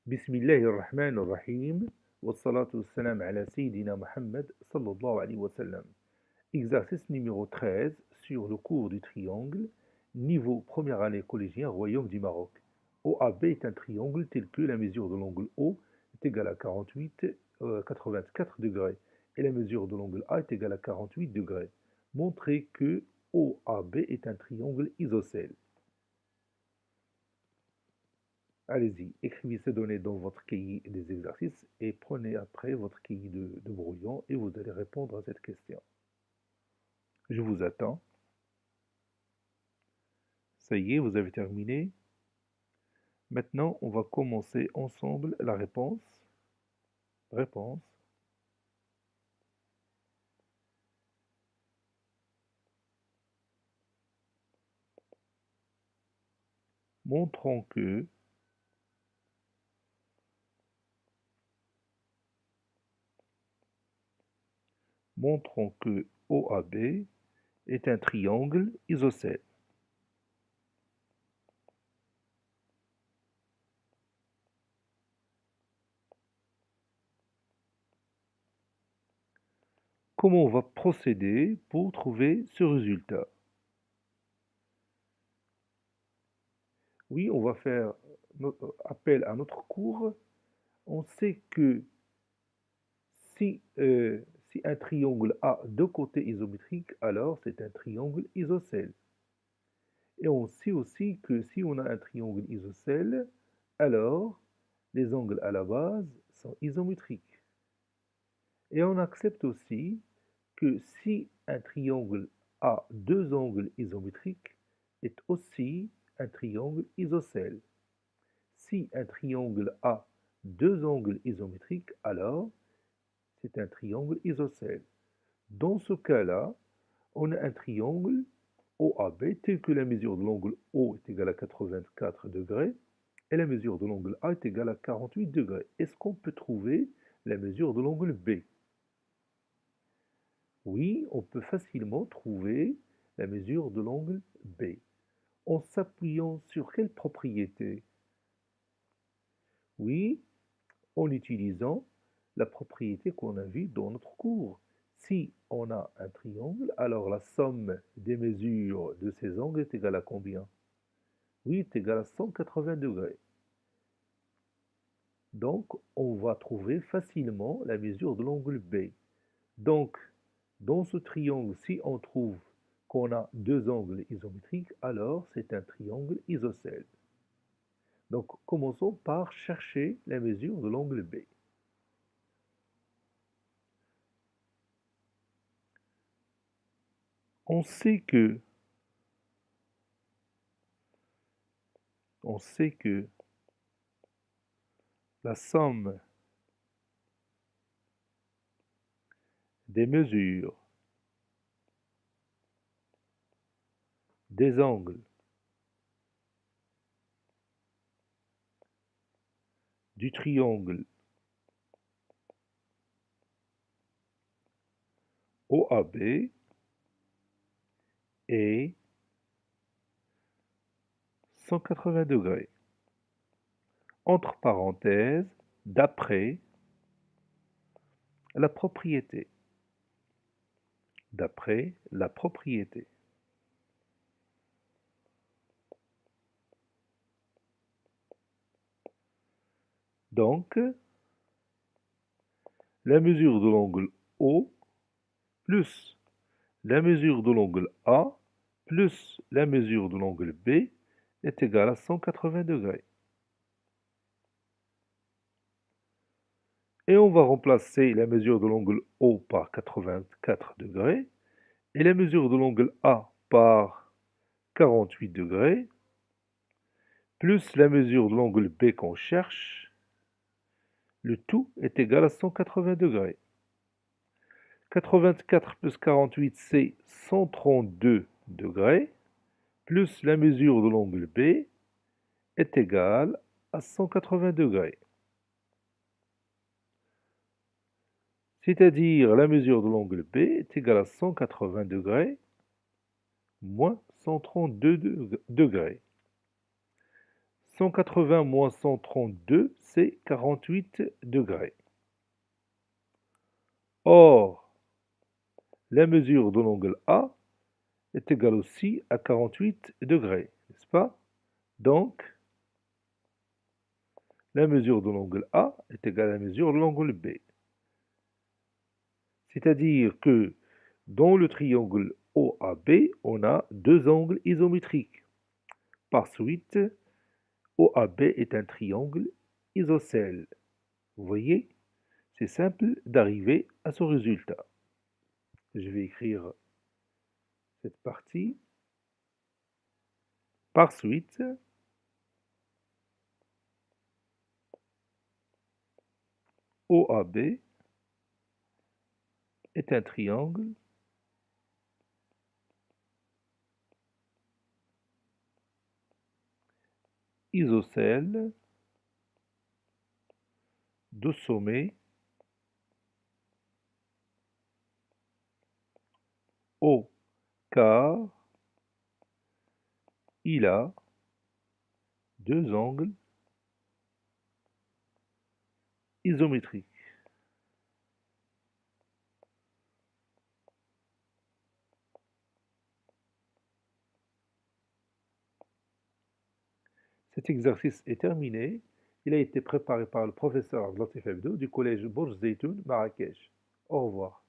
بسم الله الرحمن الرحيم والصلاة والسلام على سيدنا Mohammed sallallahu alayhi wa sallam. Exercice numéro 13 sur le cours du triangle, niveau première année collégien, Royaume du Maroc. OAB est un triangle tel que la mesure de l'angle O est égale à 84 degrés et la mesure de l'angle A est égale à 48 degrés. Montrez que OAB est un triangle isocèle. Allez-y, écrivez ces données dans votre cahier des exercices et prenez après votre cahier de brouillon et vous allez répondre à cette question. Je vous attends. Ça y est, vous avez terminé. Maintenant, on va commencer ensemble la réponse. Réponse. Montrons que OAB est un triangle isocèle. Comment on va procéder pour trouver ce résultat? Oui, on va faire appel à notre cours. On sait que si un triangle a deux côtés isométriques, alors c'est un triangle isocèle. Et on sait aussi que si on a un triangle isocèle, alors les angles à la base sont isométriques. Et on accepte aussi que si un triangle a deux angles isométriques, est aussi un triangle isocèle. Si un triangle a deux angles isométriques, alors c'est un triangle isocèle. Dans ce cas-là, on a un triangle OAB tel que la mesure de l'angle O est égale à 84 degrés et la mesure de l'angle A est égale à 48 degrés. Est-ce qu'on peut trouver la mesure de l'angle B? Oui, on peut facilement trouver la mesure de l'angle B. En s'appuyant sur quelle propriété? Oui, en utilisant la propriété qu'on a vue dans notre cours. Si on a un triangle, alors la somme des mesures de ces angles est égale à combien? Oui, est égale à 180 degrés. Donc, on va trouver facilement la mesure de l'angle B. Donc, dans ce triangle, si on trouve qu'on a deux angles isométriques, alors c'est un triangle isocèle. Donc, commençons par chercher la mesure de l'angle B. On sait que la somme des mesures des angles du triangle OAB est 180 degrés. Entre parenthèses, d'après la propriété. D'après la propriété. Donc, la mesure de l'angle O plus la mesure de l'angle A plus la mesure de l'angle B est égale à 180 degrés. Et on va remplacer la mesure de l'angle O par 84 degrés et la mesure de l'angle A par 48 degrés plus la mesure de l'angle B qu'on cherche. Le tout est égal à 180 degrés. 84 plus 48, c'est 132 degrés, plus la mesure de l'angle B est égale à 180 degrés. C'est-à-dire la mesure de l'angle B est égale à 180 degrés moins 132 degrés. 180 moins 132, c'est 48 degrés. Or, la mesure de l'angle A est égale aussi à 48 degrés, n'est-ce pas? Donc, la mesure de l'angle A est égale à la mesure de l'angle B. C'est-à-dire que dans le triangle OAB, on a deux angles isométriques. Par suite, OAB est un triangle isocèle. Vous voyez? C'est simple d'arriver à ce résultat. Je vais écrire cette partie. Par suite, OAB est un triangle isocèle de sommet O car il a deux angles isométriques. Cet exercice est terminé. Il a été préparé par le professeur Abdelatif Hebdo du collège Bourj Zeytoun, Marrakech. Au revoir.